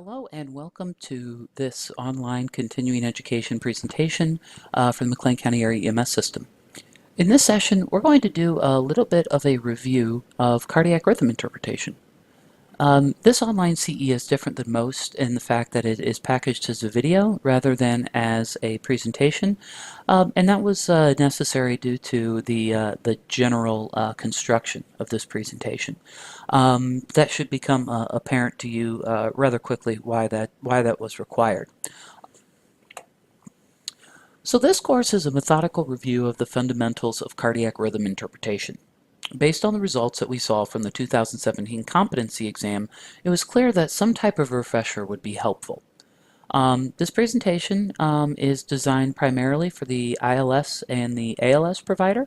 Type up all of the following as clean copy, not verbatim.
Hello and welcome to this online continuing education presentation from the McLean County Area EMS system. In this session, we're going to do a little bit of a review of cardiac rhythm interpretation. This online CE is different than most in the fact that it is packaged as a video rather than as a presentation, and that was necessary due to the general construction of this presentation. That should become apparent to you rather quickly why that was required. So this course is a methodical review of the fundamentals of cardiac rhythm interpretation. Based on the results that we saw from the 2017 competency exam, it was clear that some type of refresher would be helpful. This presentation is designed primarily for the ILS and the ALS provider.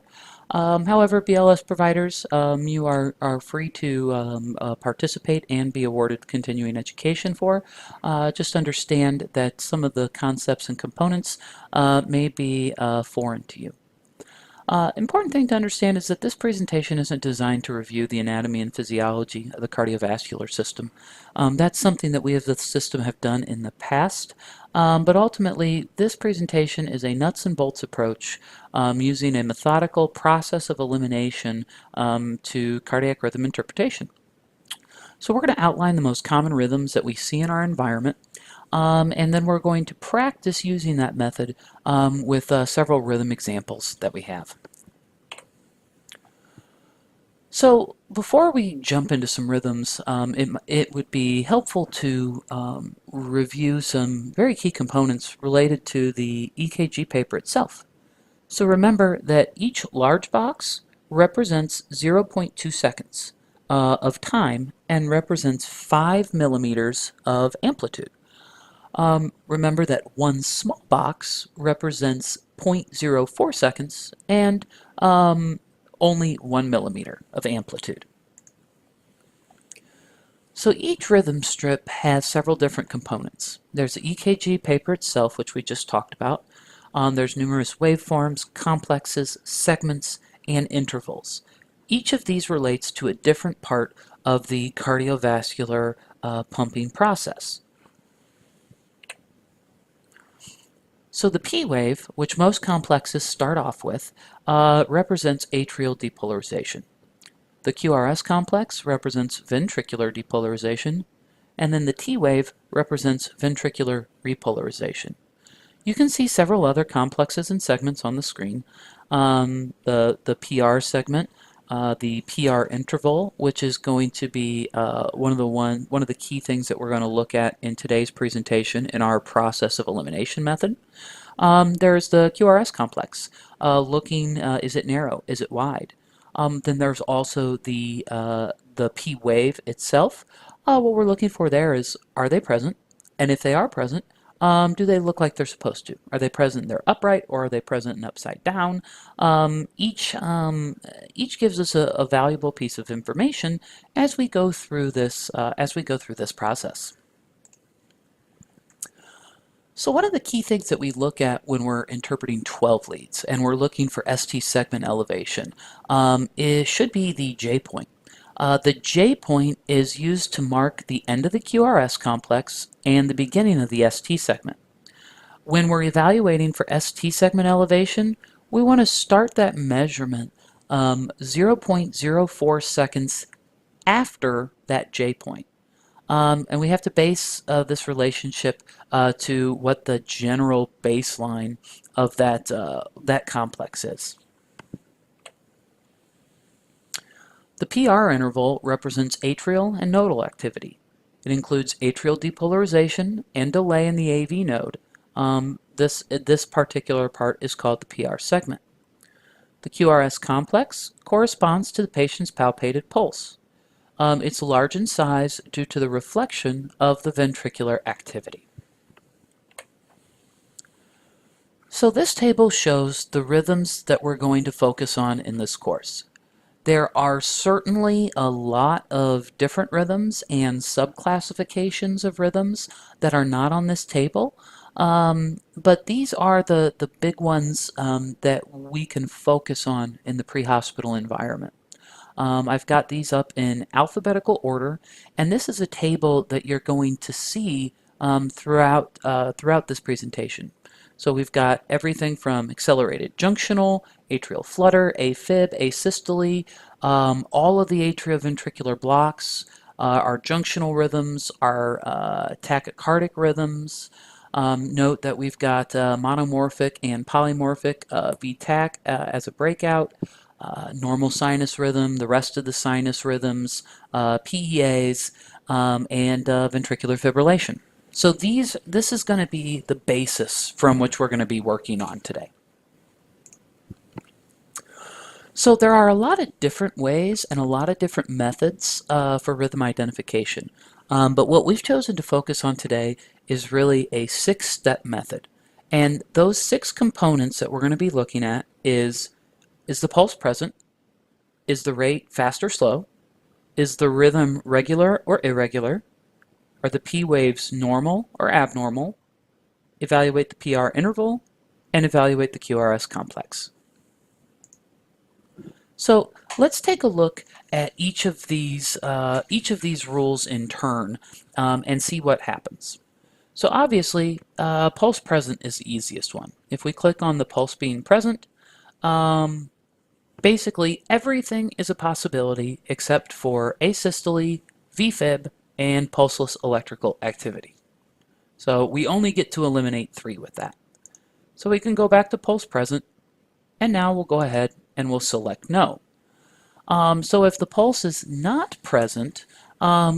However, BLS providers, you are free to participate and be awarded continuing education for. Just understand that some of the concepts and components may be foreign to you. Important thing to understand is that this presentation isn't designed to review the anatomy and physiology of the cardiovascular system. That's something that we as the system have done in the past, but ultimately this presentation is a nuts and bolts approach using a methodical process of elimination to cardiac rhythm interpretation. So we're going to outline the most common rhythms that we see in our environment, and then we're going to practice using that method with several rhythm examples that we have. So before we jump into some rhythms, it would be helpful to review some very key components related to the EKG paper itself. So remember that each large box represents 0.2 seconds of time and represents 5 millimeters of amplitude. Remember that one small box represents 0.04 seconds and only 1 millimeter of amplitude. So each rhythm strip has several different components. There's the EKG paper itself, which we just talked about. There's numerous waveforms, complexes, segments, and intervals. Each of these relates to a different part of the cardiovascular pumping process. So the P wave, which most complexes start off with, represents atrial depolarization. The QRS complex represents ventricular depolarization, and then the T wave represents ventricular repolarization. You can see several other complexes and segments on the screen. The PR segment, the PR interval, which is going to be one of the key things that we're going to look at in today's presentation in our process of elimination method. There's the QRS complex, is it narrow, is it wide? Then there's also the P wave itself. What we're looking for there is, are they present? And if they are present, do they look like they're supposed to? Are they present and they're upright, or are they present and upside down? Each gives us a valuable piece of information as we go through this process. So one of the key things that we look at when we're interpreting 12 leads and we're looking for ST segment elevation should be the J point. The J point is used to mark the end of the QRS complex and the beginning of the ST segment. When we're evaluating for ST segment elevation, we want to start that measurement 0.04 seconds after that J point. And we have to base this relationship to what the general baseline of that complex is. The PR interval represents atrial and nodal activity. It includes atrial depolarization and delay in the AV node. This particular part is called the PR segment. The QRS complex corresponds to the patient's palpated pulse. It's large in size due to the reflection of the ventricular activity. So this table shows the rhythms that we're going to focus on in this course. There are certainly a lot of different rhythms and subclassifications of rhythms that are not on this table, but these are the big ones that we can focus on in the pre-hospital environment. I've got these up in alphabetical order, and this is a table that you're going to see throughout this presentation. So we've got everything from accelerated junctional, atrial flutter, AFib, asystole, all of the atrioventricular blocks, our junctional rhythms, our tachycardic rhythms. Note that we've got monomorphic and polymorphic VTach as a breakout, normal sinus rhythm, the rest of the sinus rhythms, PEAs, and ventricular fibrillation. So this is going to be the basis from which we're going to be working on today. So there are a lot of different ways and a lot of different methods for rhythm identification. But what we've chosen to focus on today is really a 6-step method. And those 6 components that we're going to be looking at is the pulse present? Is the rate fast or slow? Is the rhythm regular or irregular? Are the P waves normal or abnormal? Evaluate the PR interval, and evaluate the QRS complex. So let's take a look at each of these rules in turn and see what happens. So obviously, pulse present is the easiest one. If we click on the pulse being present, basically everything is a possibility except for asystole, VFib, and pulseless electrical activity. So we only get to eliminate 3 with that. So we can go back to pulse present, and now we'll go ahead and we'll select no. So if the pulse is not present,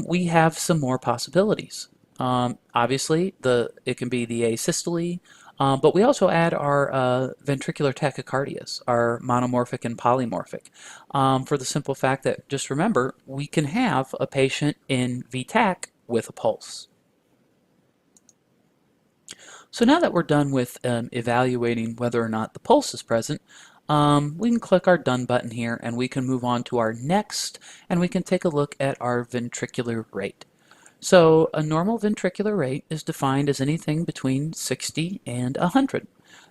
we have some more possibilities. Obviously, it can be the asystole, but we also add our ventricular tachycardias, our monomorphic and polymorphic, for the simple fact that, just remember, we can have a patient in VTach with a pulse. So now that we're done with evaluating whether or not the pulse is present, we can click our Done button here and we can move on to our next, and we can take a look at our ventricular rate. So a normal ventricular rate is defined as anything between 60 and 100.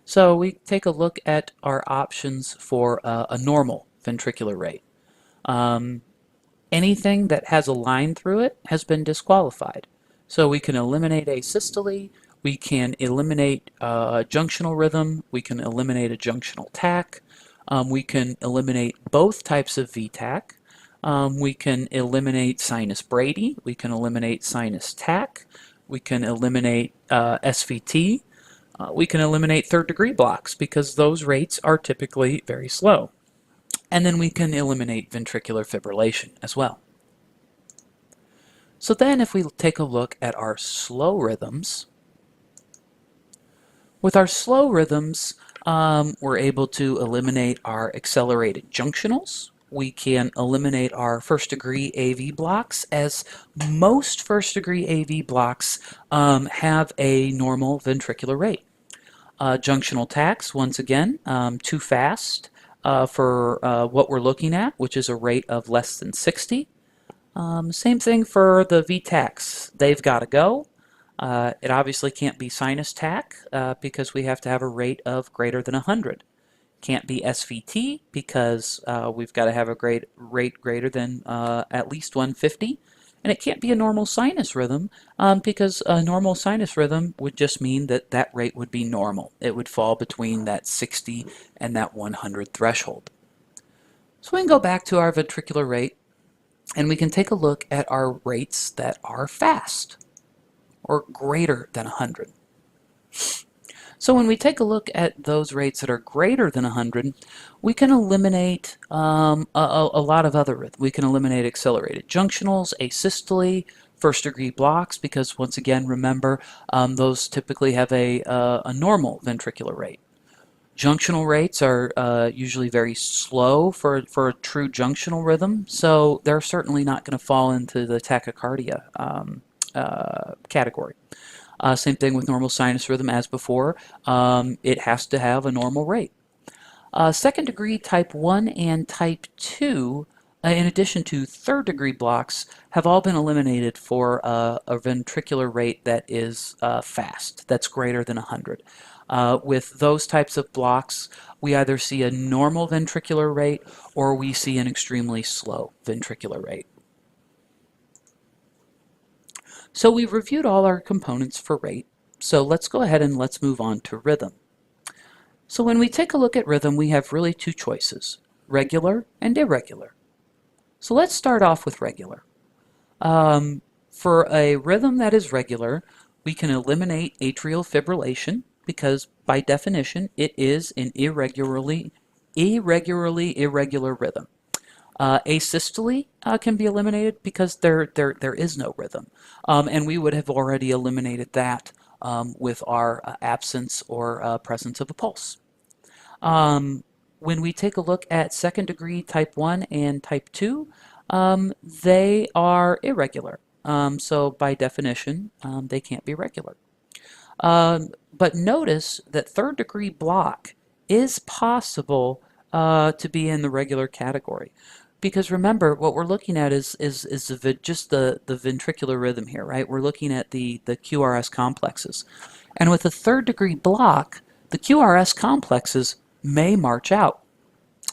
So we take a look at our options for a normal ventricular rate. Anything that has a line through it has been disqualified. So we can eliminate asystole, we can eliminate a junctional rhythm, we can eliminate a junctional tach, we can eliminate both types of VTach, we can eliminate sinus brady, we can eliminate sinus tach, we can eliminate SVT, we can eliminate third degree blocks because those rates are typically very slow. And then we can eliminate ventricular fibrillation as well. So then if we take a look at our slow rhythms, with our slow rhythms, we're able to eliminate our accelerated junctionals. We can eliminate our first degree AV blocks, as most first degree AV blocks have a normal ventricular rate. Junctional tachs, once again, too fast for what we're looking at, which is a rate of less than 60. Same thing for the VTachs. They've got to go. It obviously can't be sinus tach because we have to have a rate of greater than 100. Can't be SVT because we've got to have a rate greater than at least 150. And it can't be a normal sinus rhythm because a normal sinus rhythm would just mean that that rate would be normal. It would fall between that 60 and that 100 threshold. So we can go back to our ventricular rate and we can take a look at our rates that are fast or greater than 100. So when we take a look at those rates that are greater than 100, we can eliminate a lot of other rhythms. We can eliminate accelerated junctionals, asystole, first degree blocks, because once again, remember, those typically have a normal ventricular rate. Junctional rates are usually very slow for a true junctional rhythm, so they're certainly not going to fall into the tachycardia category. Same thing with normal sinus rhythm as before. It has to have a normal rate. Second degree type 1 and type 2, in addition to third degree blocks, have all been eliminated for a ventricular rate that is fast, that's greater than 100. With those types of blocks, we either see a normal ventricular rate or we see an extremely slow ventricular rate. So we've reviewed all our components for rate, so let's go ahead and let's move on to rhythm. So when we take a look at rhythm, we have really two choices, regular and irregular. So let's start off with regular. For a rhythm that is regular, we can eliminate atrial fibrillation because by definition it is an irregularly irregular rhythm. Asystole can be eliminated because there is no rhythm, and we would have already eliminated that with our absence or presence of a pulse. Um, when we take a look at second degree type 1 and type 2, they are irregular. So by definition, they can't be regular. But notice that third degree block is possible to be in the regular category. Because remember, what we're looking at is just the ventricular rhythm here, right? We're looking at the QRS complexes. And with a third degree block, the QRS complexes may march out.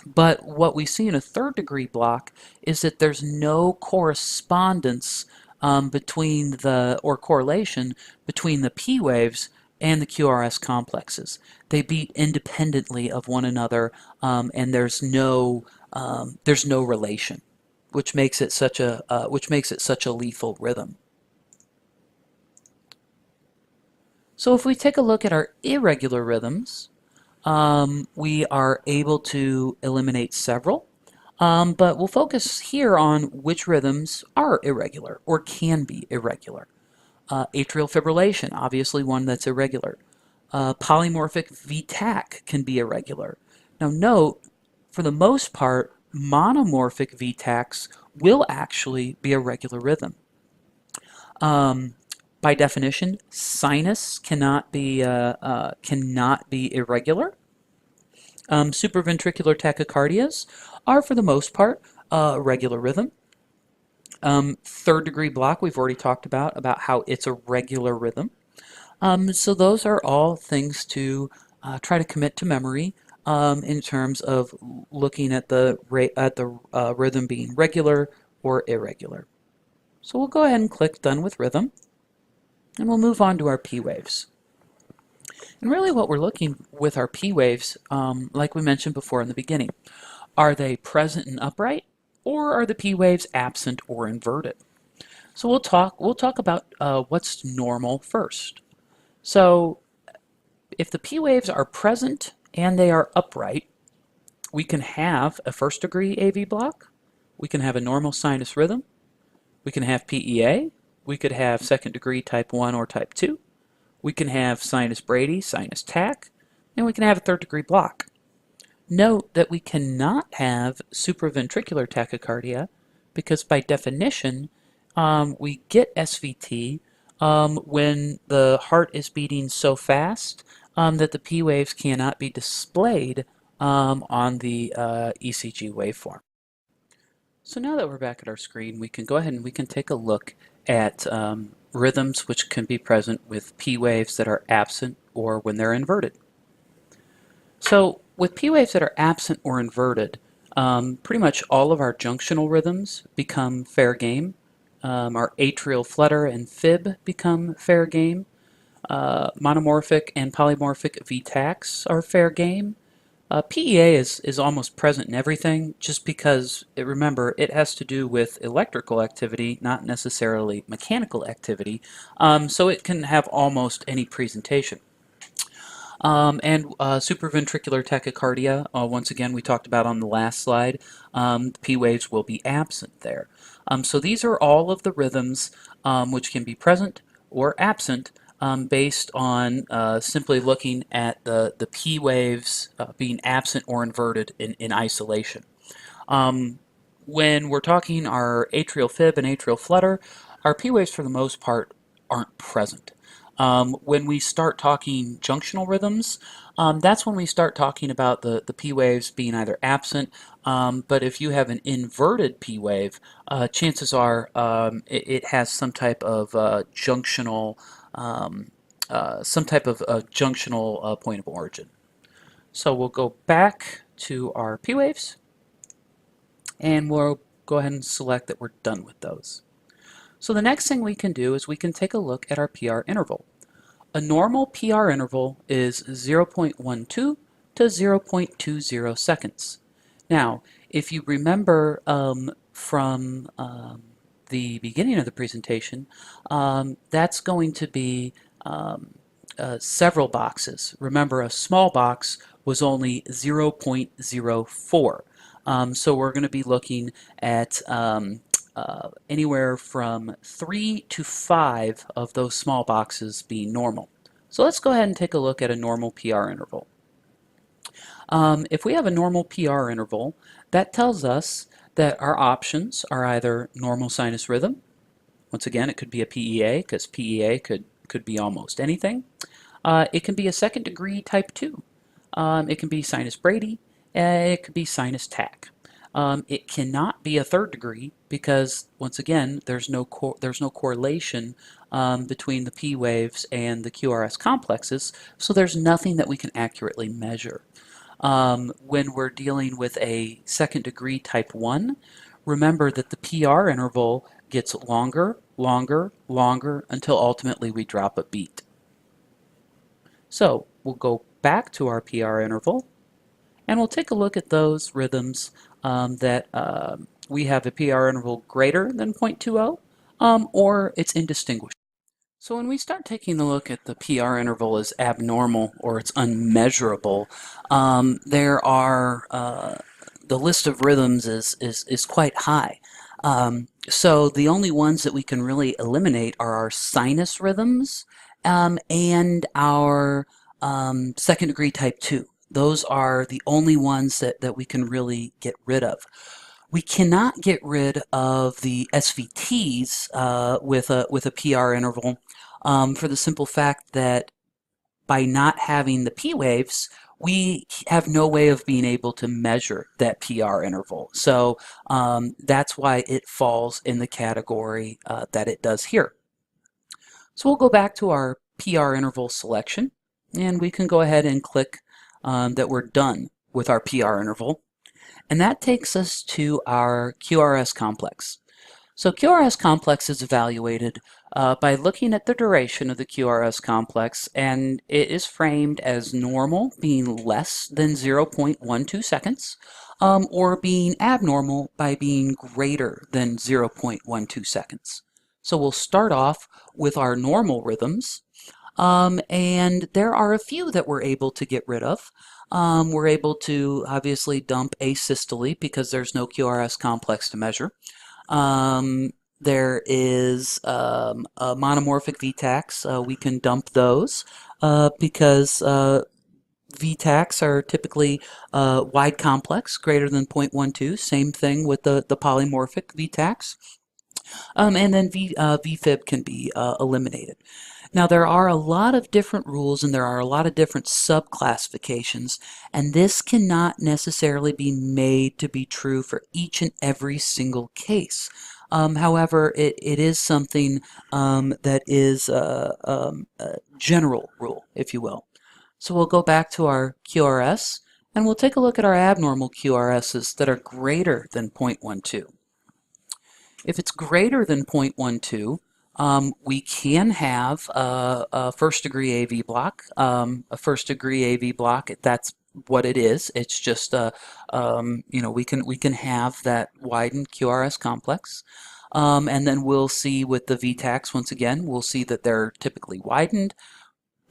But what we see in a third degree block is that there's no correspondence between or correlation between the P waves and the QRS complexes. They beat independently of one another, and there's no relation, which makes it such a lethal rhythm. So if we take a look at our irregular rhythms, we are able to eliminate several, but we'll focus here on which rhythms are irregular or can be irregular. Atrial fibrillation, obviously one that's irregular. Polymorphic V-tach can be irregular. Now note, for the most part, monomorphic V-tachs will actually be a regular rhythm. By definition, sinus cannot be irregular. Supraventricular tachycardias are, for the most part, a regular rhythm. Third degree block, we've already talked about how it's a regular rhythm. So those are all things to try to commit to memory in terms of looking at the rhythm being regular or irregular. So we'll go ahead and click Done with Rhythm, and we'll move on to our P waves. And really what we're looking with our P waves, like we mentioned before in the beginning, are they present and upright, or are the P waves absent or inverted? So we'll talk about what's normal first. So if the P waves are present and they are upright, we can have a first degree AV block, we can have a normal sinus rhythm, we can have PEA, we could have second degree type 1 or type 2, we can have sinus brady, sinus tach, and we can have a third degree block. Note that we cannot have supraventricular tachycardia because by definition we get SVT when the heart is beating so fast that the P waves cannot be displayed on the ECG waveform. So now that we're back at our screen, we can go ahead and we can take a look at rhythms which can be present with P waves that are absent or when they're inverted. So with P waves that are absent or inverted, pretty much all of our junctional rhythms become fair game. Our atrial flutter and fib become fair game. Monomorphic and polymorphic V-tachs are fair game. PEA is almost present in everything just because, remember, it has to do with electrical activity, not necessarily mechanical activity, so it can have almost any presentation. And supraventricular tachycardia, once again, we talked about on the last slide, P waves will be absent there. So these are all of the rhythms which can be present or absent based on simply looking at the P waves being absent or inverted in isolation. When we're talking our atrial fib and atrial flutter, our P waves for the most part aren't present. When we start talking junctional rhythms, that's when we start talking about the P waves being either absent, but if you have an inverted P wave, chances are it has some type of junctional some type of junctional point of origin. So we'll go back to our P waves, and we'll go ahead and select that we're done with those. So the next thing we can do is we can take a look at our PR interval. A normal PR interval is 0.12 to 0.20 seconds. Now, if you remember from the beginning of the presentation, that's going to be several boxes. Remember, a small box was only 0.04. So we're going to be looking at anywhere from 3 to 5 of those small boxes being normal. So let's go ahead and take a look at a normal PR interval. If we have a normal PR interval, that tells us that our options are either normal sinus rhythm. Once again, it could be a PEA, because PEA could be almost anything. It can be a second degree type 2. It can be sinus Brady. It could be sinus tach. It cannot be a third degree because, once again, there's no correlation between the P waves and the QRS complexes, so there's nothing that we can accurately measure. When we're dealing with a second degree type 1, remember that the PR interval gets longer, longer, longer until ultimately we drop a beat. So we'll go back to our PR interval, and we'll take a look at those rhythms that we have a PR interval greater than 0.20 or it's indistinguishable. So when we start taking a look at the PR interval as abnormal or it's unmeasurable, there are the list of rhythms is quite high. So the only ones that we can really eliminate are our sinus rhythms and our second degree type 2. Those are the only ones that we can really get rid of. We cannot get rid of the SVTs with a PR interval for the simple fact that by not having the P waves, we have no way of being able to measure that PR interval. So that's why it falls in the category that it does here. So we'll go back to our PR interval selection, and we can go ahead and click that we're done with our PR interval. And that takes us to our QRS complex. So QRS complex is evaluated by looking at the duration of the QRS complex, and it is framed as normal, being less than 0.12 seconds, or being abnormal by being greater than 0.12 seconds. So we'll start off with our normal rhythms, and there are a few that we're able to get rid of. We're able to obviously dump asystole because there's no QRS complex to measure. There is a monomorphic VTACs. We can dump those because VTACs are typically wide complex, greater than 0.12. Same thing with the polymorphic VTACs. And then VFib can be eliminated. Now, there are a lot of different rules and there are a lot of different subclassifications, and this cannot necessarily be made to be true for each and every single case. However, it is something that is a general rule, if you will. So we'll go back to our QRS, and we'll take a look at our abnormal QRSs that are greater than 0.12. If it's greater than 0.12, we can have a first degree AV block. A first degree AV block, that's what it is. It's just we can have that widened QRS complex. And then we'll see with the VTACs, once again, we'll see that they're typically widened.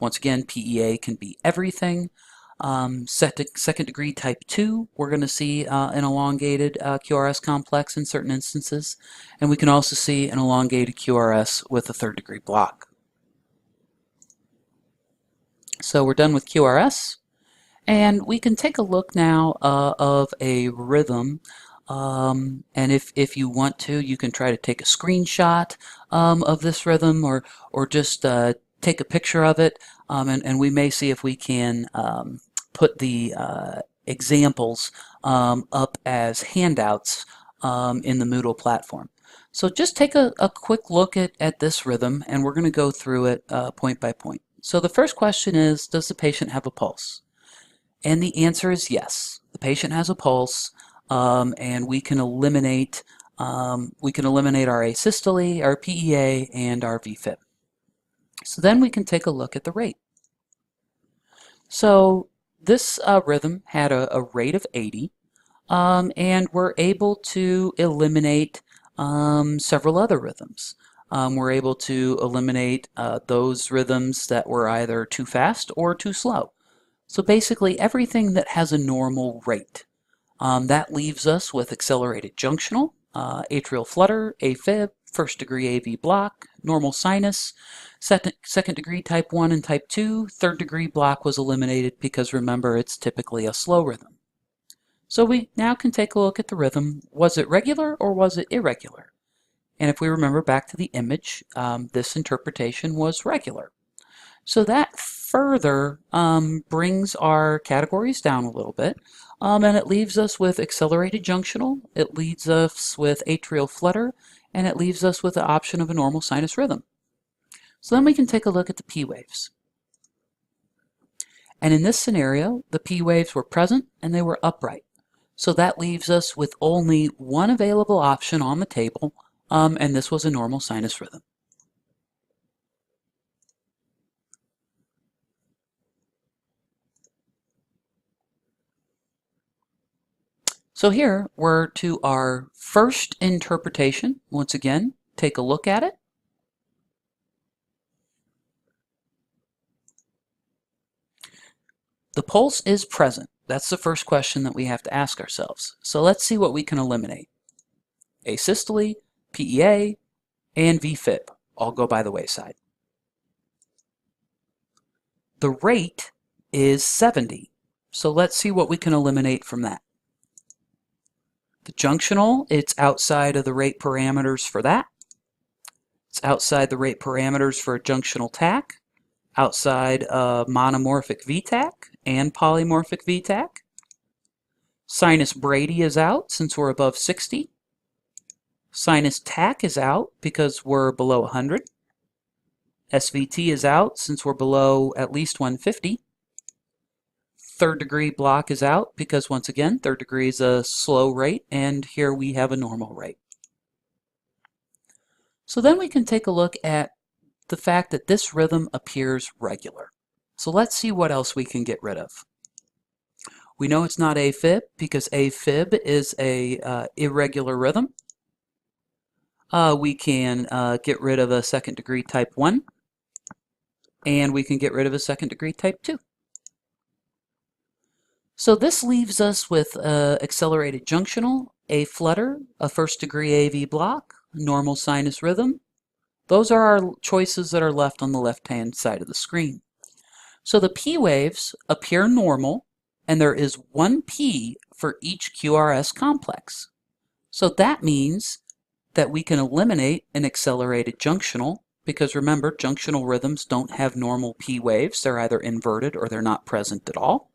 Once again, PEA can be everything. Second degree type 2, we're going to see an elongated QRS complex in certain instances, and we can also see an elongated QRS with a third degree block. So we're done with QRS, and we can take a look now of a rhythm, and if you want to, you can try to take a screenshot of this rhythm or just take a picture of it, and we may see if we can put the examples up as handouts in the Moodle platform. So just take a quick look at this rhythm, and we're going to go through it point by point. So the first question is, does the patient have a pulse? And the answer is yes. The patient has a pulse, and we can eliminate our asystole, our PEA, and our VFib. So then we can take a look at the rate. So this rhythm had a rate of 80, and we're able to eliminate several other rhythms. We're able to eliminate those rhythms that were either too fast or too slow. So basically everything that has a normal rate. That leaves us with accelerated junctional, atrial flutter, AFib, first degree AV block, normal sinus, second degree type 1 and type 2, third degree block was eliminated because remember it's typically a slow rhythm. So we now can take a look at the rhythm. Was it regular or was it irregular? And if we remember back to the image, this interpretation was regular. So that further brings our categories down a little bit, and it leaves us with accelerated junctional, it leaves us with atrial flutter, and it leaves us with the option of a normal sinus rhythm. So then we can take a look at the P waves. And in this scenario, the P waves were present and they were upright. So that leaves us with only one available option on the table, and this was a normal sinus rhythm. So here we're to our first interpretation. Once again, take a look at it. The pulse is present. That's the first question that we have to ask ourselves. So let's see what we can eliminate. Asystole, PEA, and VFib all go by the wayside. The rate is 70. So let's see what we can eliminate from that. The junctional, it's outside of the rate parameters for that. It's outside the rate parameters for a junctional tach, outside monomorphic VTach and polymorphic VTach. Sinus Brady is out since we're above 60. Sinus tach is out because we're below 100. SVT is out since we're below at least 150. Third degree block is out because once again, third degree is a slow rate and here we have a normal rate. So then we can take a look at the fact that this rhythm appears regular. So let's see what else we can get rid of. We know it's not AFib because AFib is a irregular rhythm. We can get rid of a second degree type 1 and we can get rid of a second degree type 2. So this leaves us with accelerated junctional, a flutter, a first degree AV block, normal sinus rhythm. Those are our choices that are left on the left-hand side of the screen. So the P waves appear normal, and there is one P for each QRS complex. So that means that we can eliminate an accelerated junctional, because remember, junctional rhythms don't have normal P waves. They're either inverted or they're not present at all.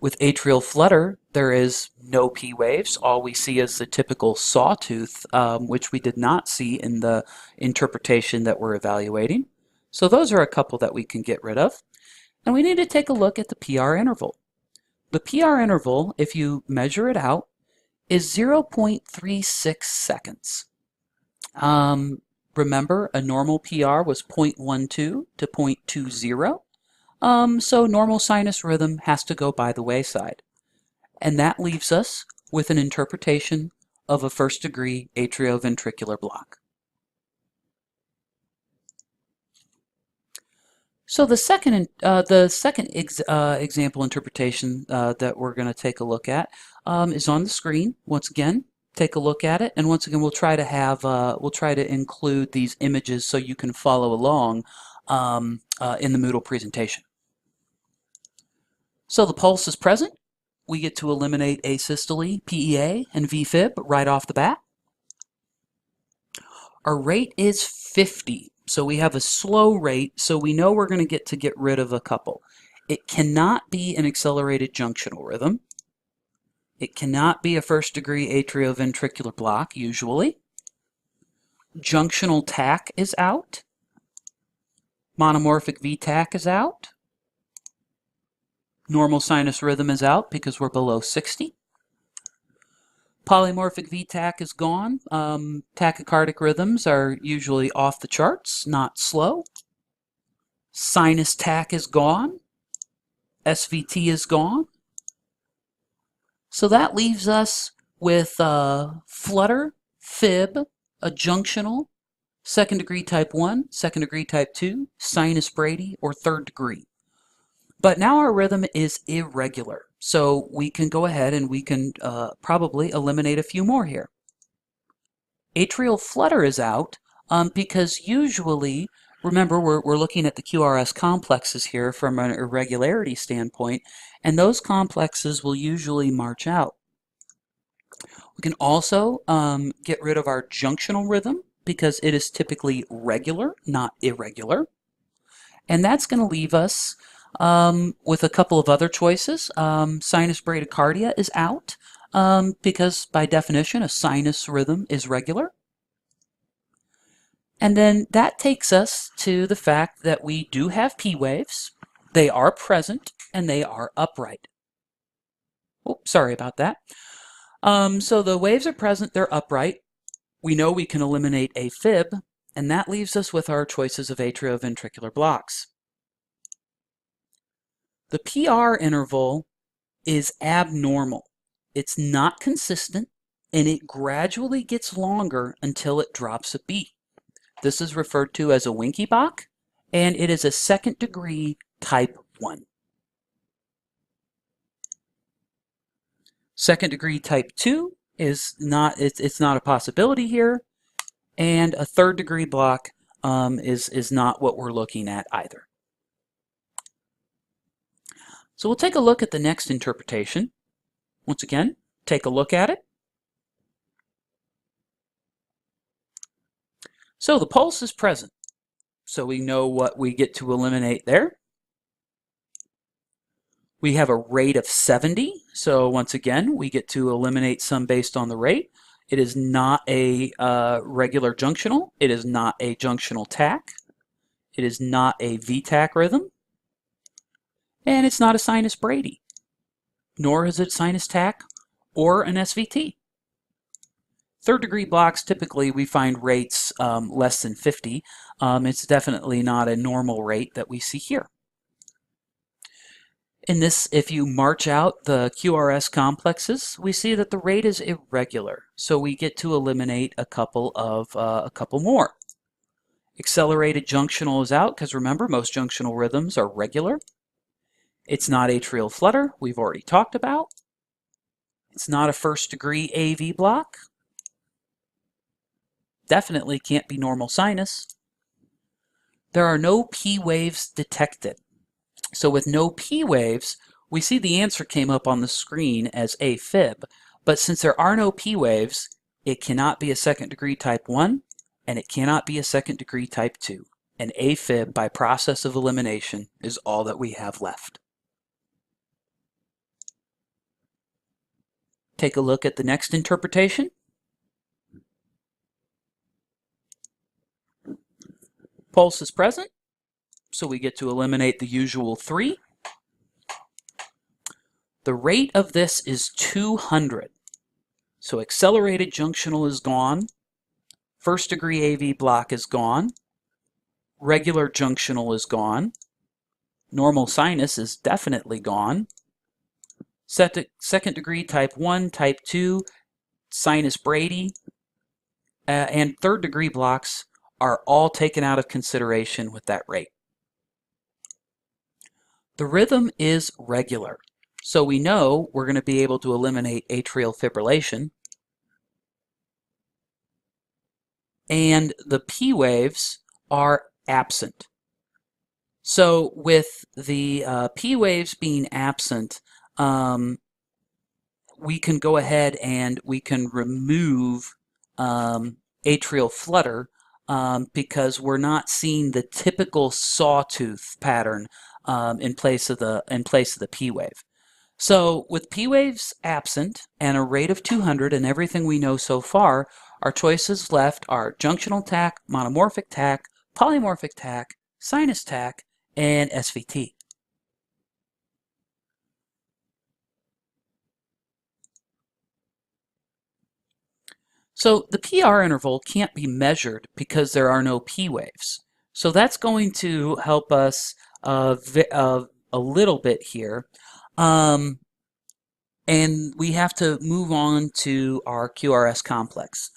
With atrial flutter, there is no P waves. All we see is the typical sawtooth, which we did not see in the interpretation that we're evaluating. So those are a couple that we can get rid of. And we need to take a look at the PR interval. The PR interval, if you measure it out, is 0.36 seconds. Remember, a normal PR was 0.12 to 0.20. So normal sinus rhythm has to go by the wayside. And that leaves us with an interpretation of a first degree atrioventricular block. So the second example interpretation that we're going to take a look at is on the screen. Once again, take a look at it, and once again, we'll try to include these images so you can follow along in the Moodle presentation. So the pulse is present. We get to eliminate asystole, PEA, and VFib right off the bat. Our rate is 50. So we have a slow rate, so we know we're going to get rid of a couple. It cannot be an accelerated junctional rhythm. It cannot be a first degree atrioventricular block, usually. Junctional tach is out. Monomorphic V-tach is out. Normal sinus rhythm is out because we're below 60. Polymorphic V-tach is gone. Tachycardic rhythms are usually off the charts, not slow. Sinus tach is gone. SVT is gone. So that leaves us with flutter, fib, a junctional, second degree type 1, second degree type 2, sinus Brady, or third degree. But now our rhythm is irregular, so we can go ahead and we can probably eliminate a few more here. Atrial flutter is out because usually, remember, we're looking at the QRS complexes here from an irregularity standpoint, and those complexes will usually march out. We can also get rid of our junctional rhythm because it is typically regular, not irregular. And that's going to leave us with a couple of other choices. Sinus bradycardia is out because by definition a sinus rhythm is regular. And then that takes us to the fact that we do have P waves. They are present and they are upright. Oh, sorry about that. So the waves are present, they're upright. We know we can eliminate AFib, and that leaves us with our choices of atrioventricular blocks. The PR interval is abnormal. It's not consistent, and it gradually gets longer until it drops a beat. This is referred to as a Winky-Bach, and it is a second degree type 1. Second degree type 2 is not, it's not a possibility here, and a third degree block is not what we're looking at either. So we'll take a look at the next interpretation. Once again, take a look at it. So the pulse is present, so we know what we get to eliminate there. We have a rate of 70, so once again, we get to eliminate some based on the rate. It is not a regular junctional. It is not a junctional tach. It is not a V-tach rhythm. And it's not a sinus Brady, nor is it sinus tach or an SVT. Third degree blocks, typically we find rates less than 50. It's definitely not a normal rate that we see here. In this, if you march out the QRS complexes, we see that the rate is irregular, so we get to eliminate a couple more. Accelerated junctional is out because remember, most junctional rhythms are regular. It's not atrial flutter, we've already talked about. It's not a first degree AV block. Definitely can't be normal sinus. There are no P waves detected. So with no P waves, we see the answer came up on the screen as AFib, but since there are no P waves, it cannot be a second degree type 1, and it cannot be a second degree type 2. And AFib, by process of elimination, is all that we have left. Take a look at the next interpretation. Pulse is present, so we get to eliminate the usual 3. The rate of this is 200. So accelerated junctional is gone. First degree AV block is gone. Regular junctional is gone. Normal sinus is definitely gone. Second degree type 1, type 2, sinus Brady, and third degree blocks are all taken out of consideration with that rate. The rhythm is regular, so we know we're going to be able to eliminate atrial fibrillation. And the P waves are absent. So with the P waves being absent, we can go ahead and we can remove atrial flutter because we're not seeing the typical sawtooth pattern in place of the P wave. So with P waves absent and a rate of 200 and everything we know so far, our choices left are junctional tach, monomorphic tach, polymorphic tach, sinus tach, and SVT. So the PR interval can't be measured because there are no P waves. So that's going to help us a little bit here. And we have to move on to our QRS complex.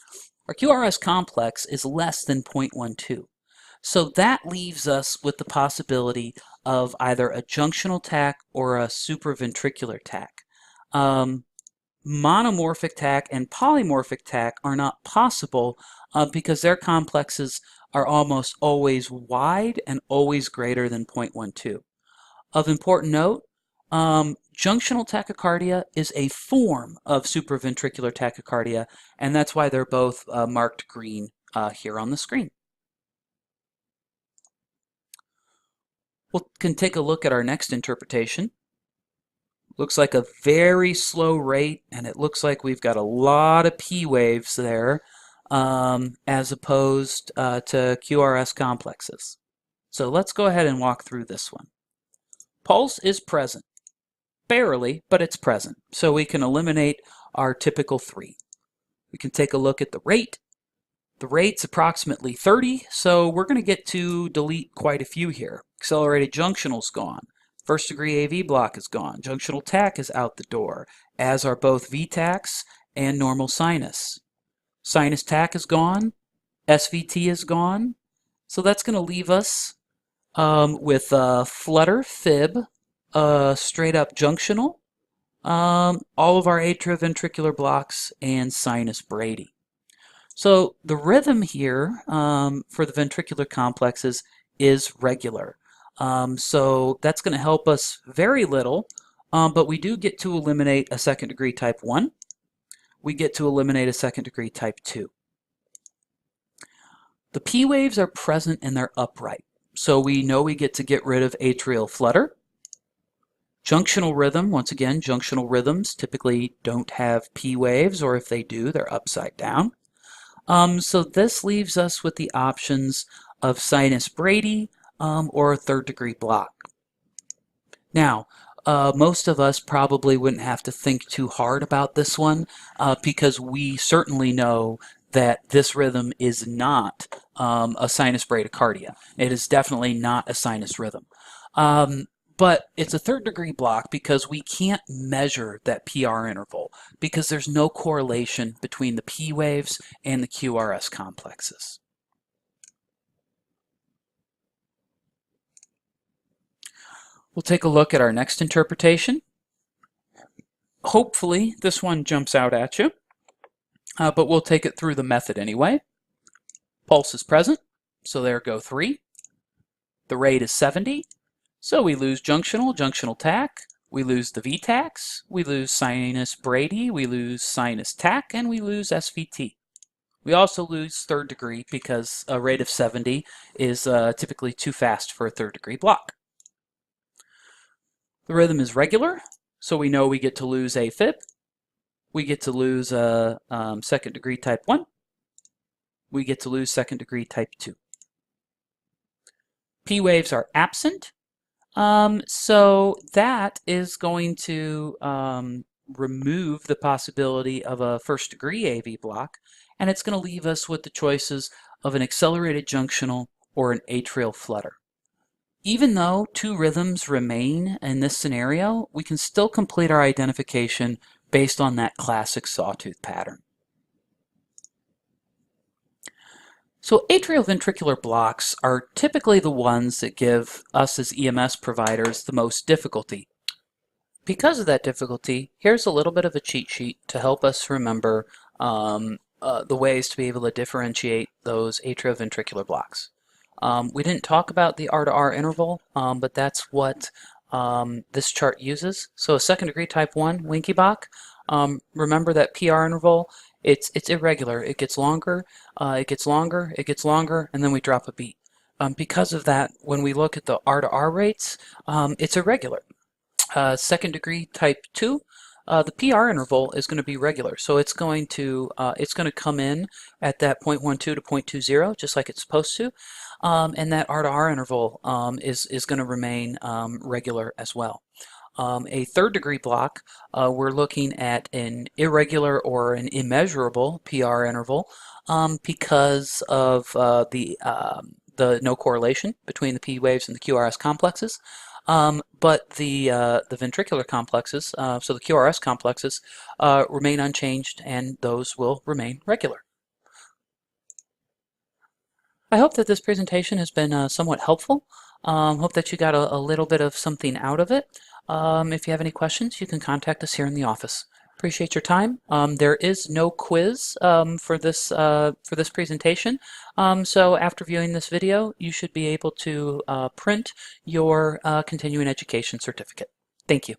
Our QRS complex is less than 0.12. So that leaves us with the possibility of either a junctional tach or a supraventricular tach. Monomorphic tach and polymorphic tach are not possible because their complexes are almost always wide and always greater than 0.12. Of important note, junctional tachycardia is a form of supraventricular tachycardia, and that's why they're both marked green here on the screen. We can take a look at our next interpretation. Looks like a very slow rate, and it looks like we've got a lot of P waves there as opposed to QRS complexes. So let's go ahead and walk through this one. Pulse is present. Barely, but it's present. So we can eliminate our typical 3. We can take a look at the rate. The rate's approximately 30, so we're going to get to delete quite a few here. Accelerated junctional's gone. First degree AV block is gone. Junctional tach is out the door, as are both VTachs and normal sinus. Sinus tach is gone. SVT is gone. So that's going to leave us with flutter, fib, straight up junctional, all of our atrioventricular blocks, and sinus Brady. So the rhythm here for the ventricular complexes is regular. So that's going to help us very little, but we do get to eliminate a second degree type 1. We get to eliminate a second degree type 2. The P waves are present and they're upright. So we know we get to get rid of atrial flutter. Junctional rhythm, once again, junctional rhythms typically don't have P waves, or if they do, they're upside down. So this leaves us with the options of sinus Brady or a third degree block. Now, most of us probably wouldn't have to think too hard about this one because we certainly know that this rhythm is not a sinus bradycardia. It is definitely not a sinus rhythm. But it's a third degree block because we can't measure that PR interval because there's no correlation between the P waves and the QRS complexes. We'll take a look at our next interpretation. Hopefully this one jumps out at you, but we'll take it through the method anyway. Pulse is present, so there go 3. The rate is 70, so we lose junctional tach, we lose the VTachs, we lose sinus Brady, we lose sinus tach, and we lose SVT. We also lose third degree because a rate of 70 is typically too fast for a third degree block. The rhythm is regular, so we know we get to lose AFib. We get to lose second degree type 1. We get to lose second degree type 2. P waves are absent, so that is going to remove the possibility of a first degree AV block, and it's going to leave us with the choices of an accelerated junctional or an atrial flutter. Even though 2 rhythms remain in this scenario, we can still complete our identification based on that classic sawtooth pattern. So atrioventricular blocks are typically the ones that give us as EMS providers the most difficulty. Because of that difficulty, here's a little bit of a cheat sheet to help us remember the ways to be able to differentiate those atrioventricular blocks. We didn't talk about the R to R interval, but that's what this chart uses. So a second degree type 1 Winky Bach, remember that PR interval, it's irregular. It gets longer, it gets longer, it gets longer, and then we drop a beat. Because of that, when we look at the R to R rates, it's irregular. Second degree type 2, The PR interval is going to be regular, so it's going to come in at that 0.12 to 0.20, just like it's supposed to, and that R to R interval is going to remain regular as well. A third degree block, we're looking at an irregular or an immeasurable PR interval because of the no correlation between the P waves and the QRS complexes. But the ventricular complexes, so the QRS complexes, remain unchanged, and those will remain regular. I hope that this presentation has been somewhat helpful. Hope that you got a little bit of something out of it. If you have any questions, you can contact us here in the office. Appreciate your time. There is no quiz for this presentation, so after viewing this video, you should be able to print your continuing education certificate. Thank you.